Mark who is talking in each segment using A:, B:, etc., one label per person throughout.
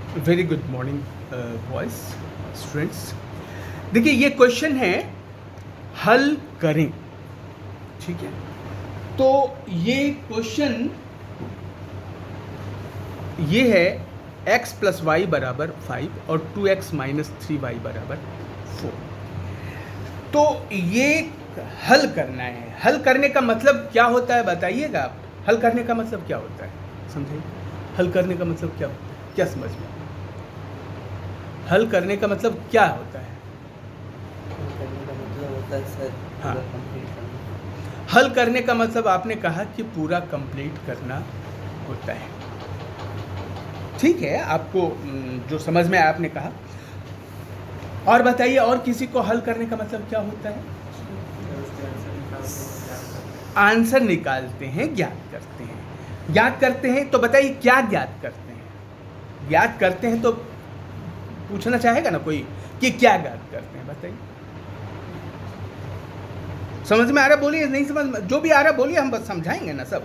A: Very good morning boys students. देखिए ये question है, हल करें। ठीक है, तो ये क्वेश्चन ये है x प्लस वाई बराबर 5 और 2x माइनस 3y बराबर 4। तो ये हल करना है। हल करने का मतलब क्या होता है बताइएगा आप। हल करने का मतलब क्या होता है, समझिए। हल करने का मतलब क्या होता है, क्या समझ में? हल करने का मतलब क्या होता है?
B: करने का मतलब होता है सर
A: हाँ।
B: पूरा कंप्लीट करना।
A: हल करने का मतलब आपने कहा कि पूरा कंप्लीट करना होता है। ठीक है, आपको जो समझ में आया आपने कहा। और बताइए, और किसी को हल करने का मतलब क्या होता है? आंसर निकालते हैं, ज्ञात करते हैं। ज्ञात करते हैं तो बताइए क्या ज्ञात करते हैं? ज्ञात करते हैं तो पूछना चाहेगा ना कोई कि क्या ज्ञात करते हैं, बताइए। समझ में आ रहा बोलिए, नहीं समझ में जो भी आ रहा बोलिए, हम बस समझाएंगे ना सब।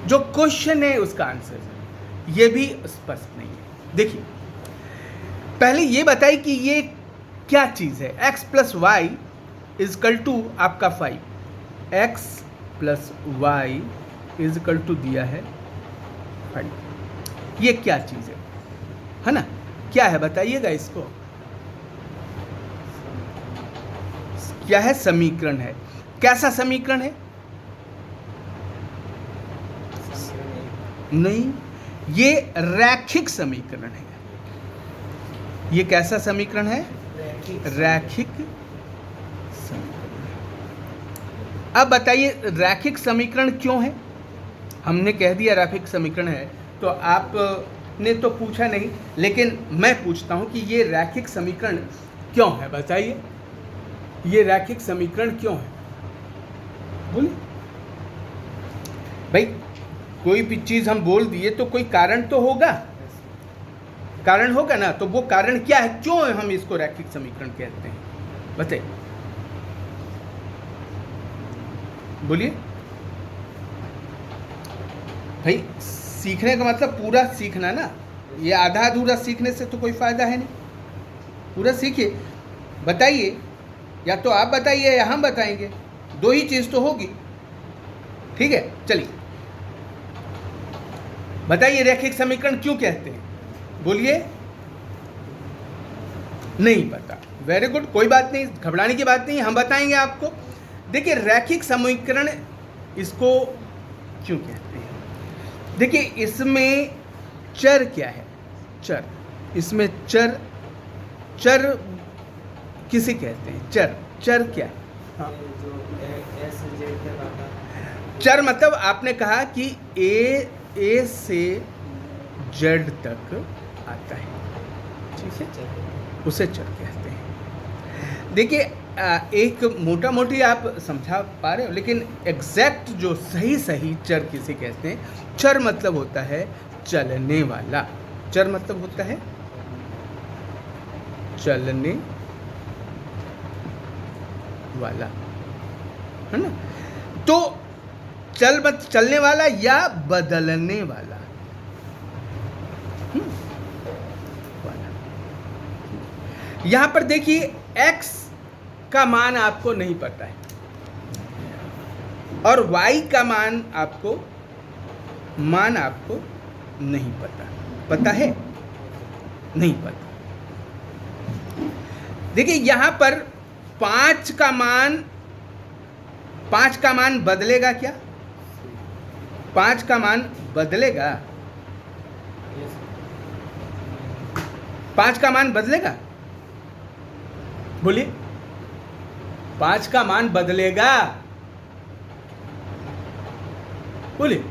A: जो क्वेश्चन है उसका आंसर ये भी स्पष्ट नहीं है। देखिए पहले ये बताइए कि ये क्या चीज़ है। x plus y equal to आपका 5। x plus y equal to दिया है 5। ये क्या चीज़ है ना? क्या है बताइएगा इसको। क्या है? समीकरण है। कैसा समीकरण है? नहीं, ये रैखिक समीकरण है। ये कैसा समीकरण है? रैखिक समीकरण। अब बताइए रैखिक समीकरण क्यों है? हमने कह दिया रैखिक समीकरण है, तो आपने तो पूछा नहीं, लेकिन मैं पूछता हूं कि ये रैखिक समीकरण क्यों है, बताइए। ये रैखिक समीकरण क्यों है? बोलिए भाई। कोई भी चीज़ हम बोल दिए तो कोई कारण तो होगा, कारण होगा ना। तो वो कारण क्या है, क्यों हम इसको रैखिक समीकरण कहते हैं, बताइए। बोलिए भाई। सीखने का मतलब पूरा सीखना ना, ये आधा अधूरा सीखने से तो कोई फायदा है नहीं। पूरा सीखिए, बताइए। या तो आप बताइए या हम बताएंगे, दो ही चीज़ तो होगी। ठीक है, चलिए बताइए रैखिक समीकरण क्यों कहते हैं, बोलिए। नहीं पता, वेरी गुड, कोई बात नहीं, घबराने की बात नहीं, हम बताएंगे आपको। देखिए रैखिक समीकरण इसको क्यों कहते हैं। देखिए इसमें चर क्या है? चर। इसमें चर, चर किसे कहते हैं? चर, चर क्या है? हाँ। चर मतलब आपने कहा कि ए से जेड तक आता है, ठीक है, उसे चर कहते हैं। देखिए एक मोटा मोटी आप समझा पा रहे हो, लेकिन एग्जैक्ट जो सही सही चर किसे कहते हैं? चर मतलब होता है चलने वाला। चर मतलब होता है चलने वाला, है ना? तो चलने वाला या बदलने वाला, वाला। यहां पर देखिए x का मान आपको नहीं पता है और y का मान आपको नहीं पता। पता है? नहीं पता। देखिए यहां पर 5 का मान बदलेगा क्या? 5 का मान बदलेगा? 5 का मान बदलेगा? बोलिए, 5 का मान बदलेगा? बोलिए।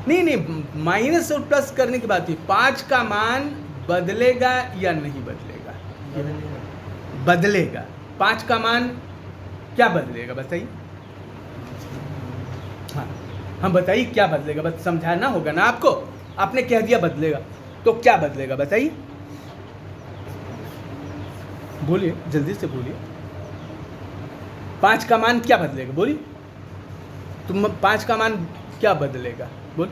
A: नहीं, माइनस और प्लस करने की बात है। 5 का मान बदलेगा या नहीं बदलेगा? बदलेगा। 5 का मान क्या बदलेगा बताइए। हाँ, हम बताइए क्या बदलेगा, बस समझाना होगा ना आपको। आपने कह दिया बदलेगा, तो क्या बदलेगा बताइए। बोलिए, जल्दी से बोलिए। 5 का मान क्या बदलेगा? बोलिए, तुम 5 का मान क्या बदलेगा? बोल।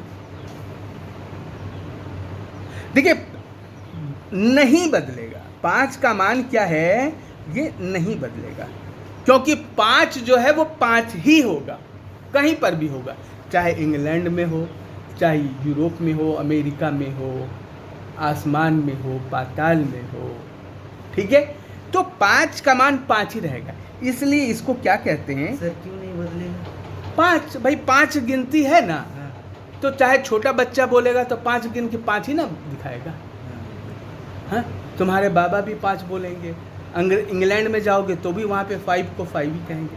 A: देखिए नहीं बदलेगा, 5 का मान क्या है, ये नहीं बदलेगा, क्योंकि 5 जो है वो 5 ही होगा, कहीं पर भी होगा, चाहे इंग्लैंड में हो, चाहे यूरोप में हो, अमेरिका में हो, आसमान में हो, पाताल में हो, ठीक है। तो 5 का मान 5 ही रहेगा, इसलिए इसको क्या कहते हैं,
B: सर क्यों नहीं बदलेगा?
A: 5। भाई 5 गिनती है ना,
B: हाँ,
A: तो चाहे छोटा बच्चा बोलेगा तो 5 गिन के 5 ही ना दिखाएगा। हाँ, तुम्हारे बाबा भी 5 बोलेंगे, इंग्लैंड में जाओगे तो भी वहाँ पे 5 को 5 ही कहेंगे।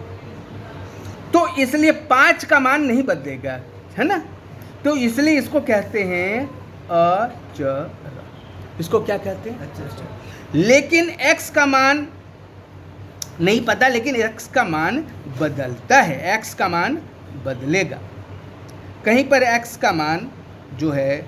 A: तो इसलिए 5 का मान नहीं बदलेगा, है ना। तो इसलिए इसको कहते हैं अचर। इसको क्या कहते हैं?
B: अच्छा।
A: लेकिन x का मान नहीं पता, लेकिन x का मान बदलता है, x का मान बदलेगा। कहीं पर x का मान जो है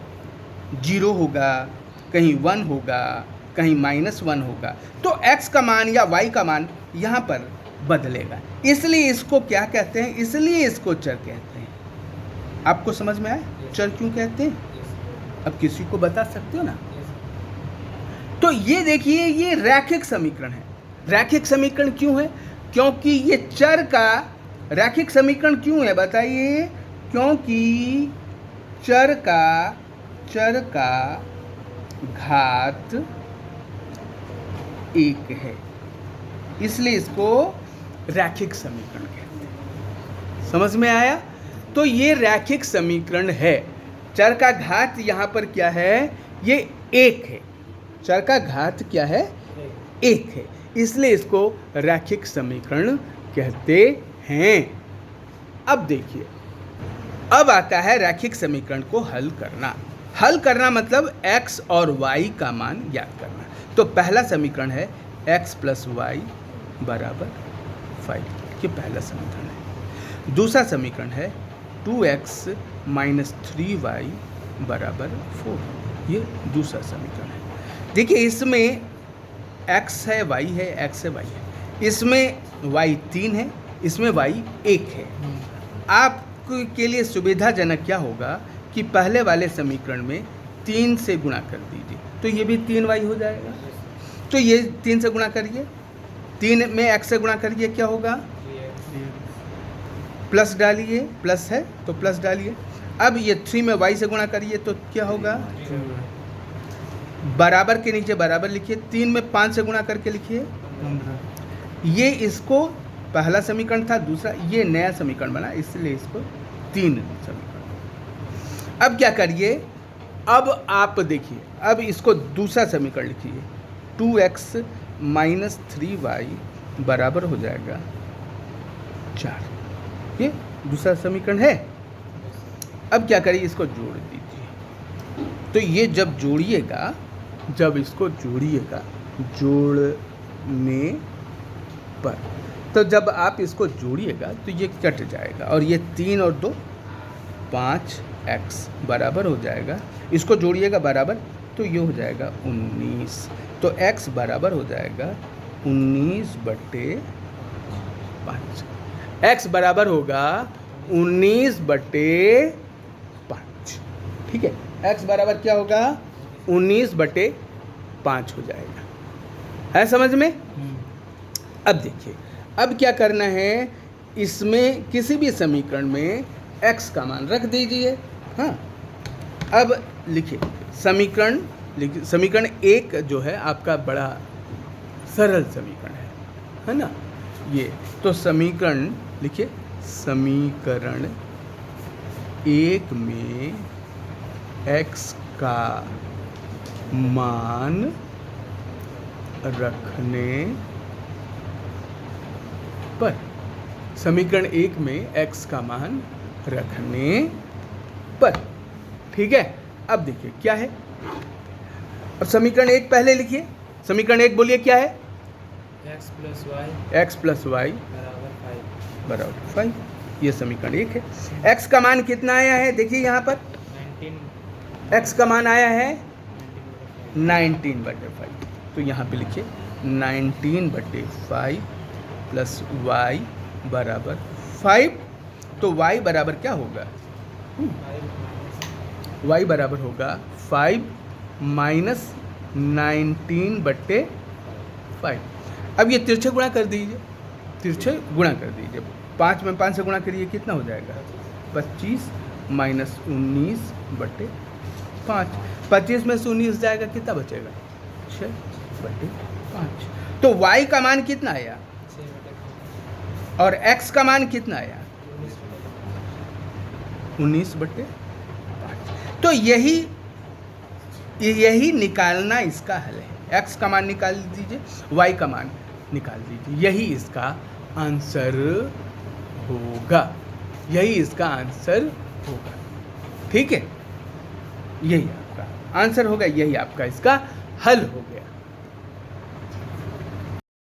A: 0 होगा, कहीं 1 होगा, कहीं -1 होगा, तो x का मान या y का मान यहाँ पर बदलेगा, इसलिए इसको क्या कहते हैं, इसलिए इसको चर कहते हैं। आपको समझ में आया चर क्यों कहते हैं? अब किसी को बता सकते हो ना। तो ये देखिए, ये रैखिक समीकरण है। रैखिक समीकरण क्यों है? क्योंकि ये चर का रैखिक समीकरण क्यों है बताइए? क्योंकि चर का घात 1 है, इसलिए इसको रैखिक समीकरण कहते हैं। समझ में आया? तो ये रैखिक समीकरण है। चर का घात यहाँ पर क्या है? ये 1 है। चर का घात क्या है? 1 है, इसलिए इसको रैखिक समीकरण कहते हैं। अब देखिए, अब आता है रैखिक समीकरण को हल करना। हल करना मतलब x और y का मान ज्ञात करना। तो पहला समीकरण है x + y = 5, ये पहला समीकरण है। दूसरा समीकरण है 2x - 3y = 4, ये दूसरा समीकरण है। देखिए इसमें x है, y है, x है, y है, इसमें y 3 है, इसमें y 1 है। आपके लिए सुविधाजनक क्या होगा कि पहले वाले समीकरण में 3 से गुणा कर दीजिए, तो ये भी 3y हो जाएगा। तो ये 3 से गुणा करिए, 3 में x से गुणा करिए, क्या होगा? प्लस डालिए, प्लस है तो प्लस डालिए। अब ये 3 में y से गुणा करिए तो क्या होगा? बराबर के नीचे बराबर लिखिए, 3 में 5 से गुणा करके लिखिए। ये इसको पहला समीकरण था, दूसरा ये नया समीकरण बना, इसलिए इसको 3 समीकरण। अब क्या करिए? अब आप देखिए, अब इसको दूसरा समीकरण लिखिए, 2x - 3y बराबर हो जाएगा 4। ये दूसरा समीकरण है। अब क्या करिए? इसको जोड़ दीजिए। तो ये जब जोड़िएगा, जब इसको जोड़िएगा, जोड़ने पर, तो जब आप इसको जोड़िएगा तो ये कट जाएगा, और ये 3 और 2 5x बराबर हो जाएगा। इसको जोड़िएगा बराबर, तो ये हो जाएगा 19। तो x बराबर हो जाएगा 19/5। x बराबर होगा 19/5। ठीक है, x बराबर क्या होगा? 19/5 हो जाएगा। है समझ में? अब देखिए, अब क्या करना है, इसमें किसी भी समीकरण में x का मान रख दीजिए। हाँ, अब लिखिए समीकरण 1 जो है आपका बड़ा सरल समीकरण है ना ये। तो समीकरण लिखिए, समीकरण 1 में x का मान रखने पर, समीकरण 1 में x का मान रखने पर, ठीक है। अब देखिए क्या है, अब समीकरण 1 पहले लिखिए। समीकरण 1 बोलिए क्या है?
B: x + y
A: बराबर 5। ये समीकरण 1 है। x का मान कितना आया है? देखिए यहाँ पर
B: 19।
A: x का मान आया है 19/5। तो यहाँ पे लिखिए 19/5 + y बराबर 5। तो y बराबर क्या होगा? y बराबर होगा 5 -19/5। अब ये तिरछे गुणा कर दीजिए, तिरछे गुणा कर दीजिए। 5 में 5 से गुणा करिए, कितना हो जाएगा? 25 - 19/5। 25 में से 19 जाएगा, कितना बचेगा? 6/5। तो y का मान कितना आया और x का मान कितना आया? 19/5। तो यही निकालना इसका हल है। x का मान निकाल दीजिए, y का मान निकाल दीजिए, यही इसका आंसर होगा, यही इसका आंसर होगा। ठीक है, यही आपका आंसर होगा, यही आपका इसका हल होगा।